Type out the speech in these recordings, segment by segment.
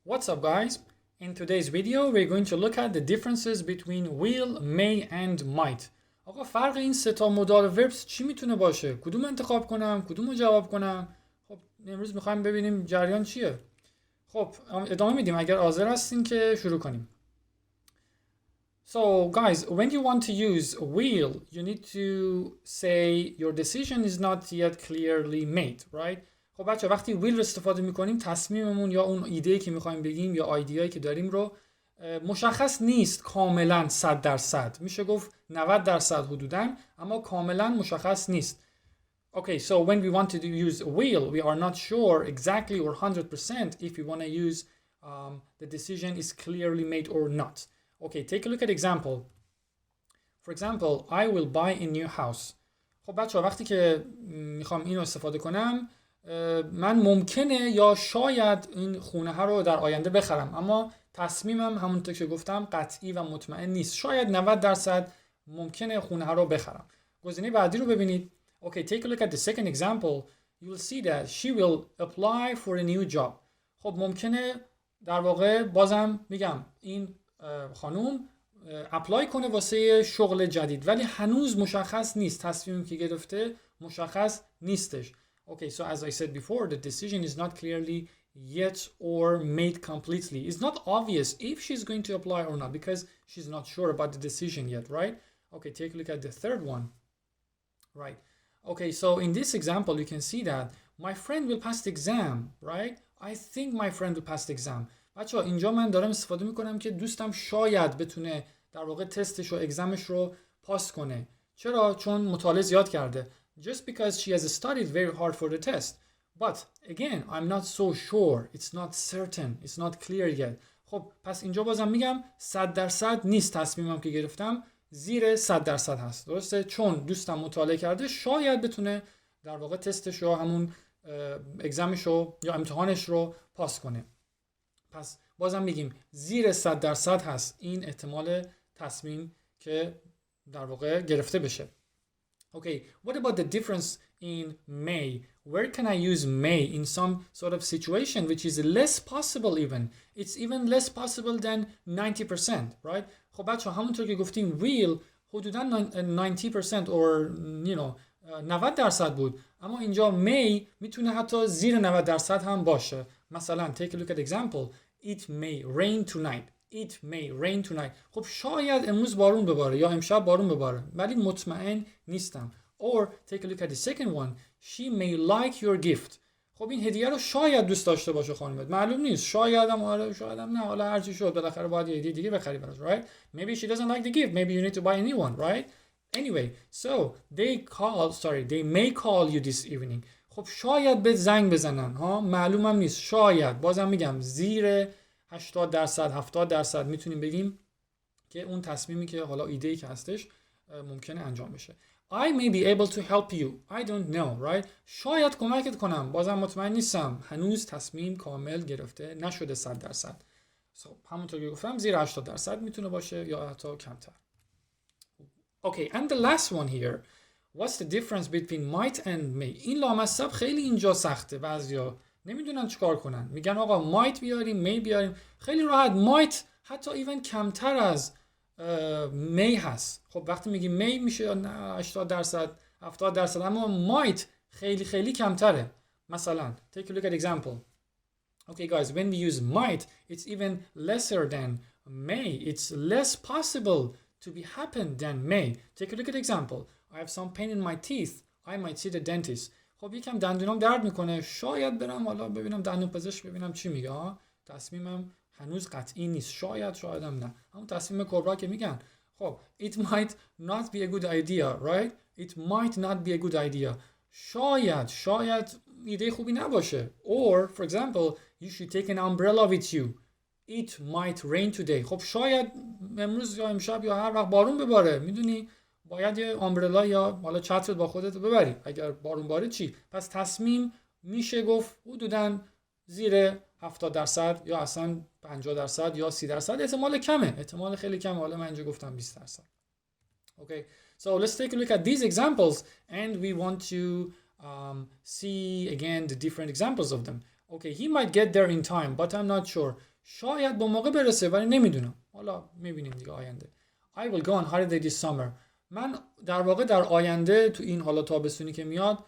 What's up guys? In today's video we're going to look at the differences between will, may and might. آقا فرق این سه تا مودال وربس چی میتونه باشه؟ کدوم انتخاب کنم؟ کدوم رو جواب کنم؟ خب امروز میخوایم ببینیم جریان چیه. خب ادامه میدیم اگر حاضر هستین که شروع کنیم. So guys, when you want to use will, you need to say your decision is not yet clearly made, right? خب بچه وقتی will رو استفاده میکنیم تصمیممون یا اون ایده‌ای که میخوایم بگیم یا آیدیایی که داریم رو مشخص نیست کاملا 100%. میشه گفت 90% حدوداً، اما کاملا مشخص نیست. Okay, so when we want to use will, we are not sure exactly or 100% if we want to use the decision is clearly made or not. Okay, take a look at example. For example, I will buy a new house. خب بچه وقتی که میخوام اینو استفاده کنم من ممکنه یا شاید این خونه ها رو در آینده بخرم، اما تصمیمم همونطور که گفتم قطعی و مطمئن نیست. شاید 90% ممکنه خونه ها رو بخرم. گزینه بعدی رو ببینید. Okay, take a look at the second example. You will see that she will apply for a new job. خب ممکنه در واقع بازم میگم این خانوم اپلای کنه واسه شغل جدید، ولی هنوز مشخص نیست. تصمیمی که گرفته مشخص نیستش. Okay, so as I said before, the decision is not clearly yet or made completely. It's not obvious if she's going to apply or not because she's not sure about the decision yet, right? Okay, take a look at the third one. Right. Okay, so in this example, you can see that my friend will pass the exam, right? I think my friend will pass the exam. بچه‌ها اینجا من دارم استفاده میکنم که دوستم شاید بتونه در واقع تستش و اگزمش رو پاس کنه. چرا؟ چون مطالعه زیاد کرده. Just because she has studied very hard for the test. But again, I'm not so sure. It's not certain. It's not clear yet. خب پس اینجا بازم میگم 100% نیست تصمیمم که گرفتم، زیر 100% هست. درسته؟ چون دوستم مطالعه کرده شاید بتونه در واقع تستش رو همون اگزمش رو یا امتحانش رو پاس کنه. پس بازم میگیم زیر 100% هست این احتمال تصمیم که در واقع گرفته بشه. Okay, what about the difference in may? Where can I use may in some sort of situation which is less possible even? It's even less possible than 90%, right? خب بچه همونطور که گفتیم will حدوداً 90% or you know 90% بود، اما اینجا may میتونه حتی زیر 90% هم باشه. مثلا take a look at example. It may rain tonight. It may rain tonight. خب شاید امروز بارون بباره یا امشب بارون بباره، ولی مطمئن نیستم. Or take a look at the second one. She may like your gift. خب این هدیه رو شاید دوست داشته باشه خانمت، معلوم نیست. شاید هم آره، شاید هم نه، حالا هر چی شد بالاخره باید یه هدیه دیگه بخری براش، right? Maybe she doesn't like the gift. Maybe you need to buy a new one, right? Anyway, so they may call you this evening. خب شاید به زنگ بزنن ها، معلومم نیست. شاید بازم میگم زیر 80% 70% میتونیم بگیم که اون تصمیمی که حالا ایده‌ای که هستش ممکنه انجام بشه. I may be able to help you. I don't know, right? شاید کمکت کنم، بازم مطمئن نیستم. هنوز تصمیم کامل گرفته نشده 100%. همونطور که گفتم زیر 80% میتونه باشه یا حتی کمتر. Okay, and the last one here. What's the difference between might and may? این لامصب خیلی اینجا سخته. بعضیا نمیدونن چیکار کنن. میگن آقا might بیاریم، may بیاریم. خیلی راحت. might حتی even کمتر از may هست. خب وقتی میگیم may میشه 80% 70%، اما might خیلی خیلی کمتره. مثلا take a look at example. Okay guys, when we use might, it's even lesser than may. It's less possible to be happen than may. Take a look at example. I have some pain in my teeth. I might see the dentist. خب یکم دندونام درد میکنه، شاید برم حالا ببینم دندون پزشک ببینم چی میگه. تصمیمم هنوز قطعی نیست. شایدم نه. همون تصمیم کبرا که میگن. خب it might not be a good idea, right? It might not be a good idea. شاید ایده خوبی نباشه. Or for example, you should take an umbrella with you. It might rain today. خب شاید امروز یا امشب یا هر وقت بارون بباره. میدونی باید یه آمبرلا یا حالا چترت با خودت ببری. اگر بارون باره چی؟ پس تصمیم میشه گفت حدوداً زیر 70% یا اصلا 50% یا 30%. احتمال کمه، احتمال خیلی کمه. حالا من اینجا گفتم 20%. Okay, so let's take a look at these examples and we want to see again the different examples of them. Okay, he might get there in time, but I'm not sure. شاید با موقع برسه ولی نمیدونم. حالا میبینیم دیگه آینده. I will go on holiday this summer. من در واقع در آینده تو این حالا تابستونی که میاد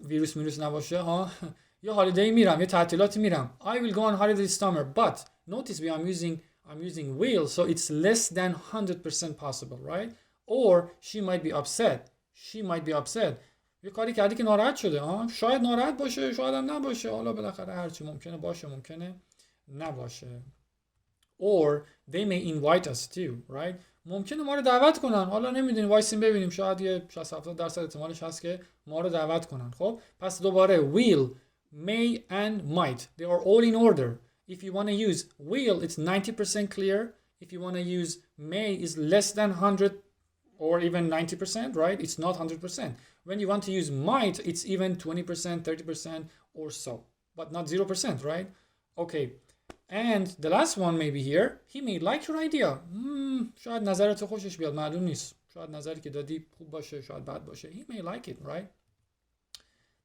ویروس نباشه ها یه هالیدی میرم، یه تعطیلاتی میرم. I will go on holiday this summer but notice me I'm using will so it's less than 100% possible, right? Or she might be upset. She might be upset. یه کاری کردی که ناراحت شده ها. شاید ناراحت باشه، شاید هم نباشه. حالا بالاخره هرچی ممکنه باشه، ممکنه نباشه. Or they may invite us too, right? ممکنه ما رو دعوت کنن. حالا نمیدونیم، وایسیم ببینیم. شاید یه 60-70% احتمالش هست که ما رو دعوت کنن. خب پس دوباره will, may and might. They are all in order. If you want to use will, it's 90% clear. If you want to use may, is less than 100 or even 90%, right? It's not 100%. When you want to use might, it's even 20%, 30% or so, but not 0%, right? Okay. And the last one maybe here, he may like your idea. شاید نظرت خوشش بیاد، معلوم نیست. شاید نظری که دادی خوب باشه، شاید بد باشه. He may like it, right?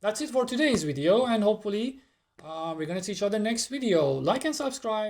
That's it for today's video, and hopefully we're gonna see each other next video. Like and subscribe.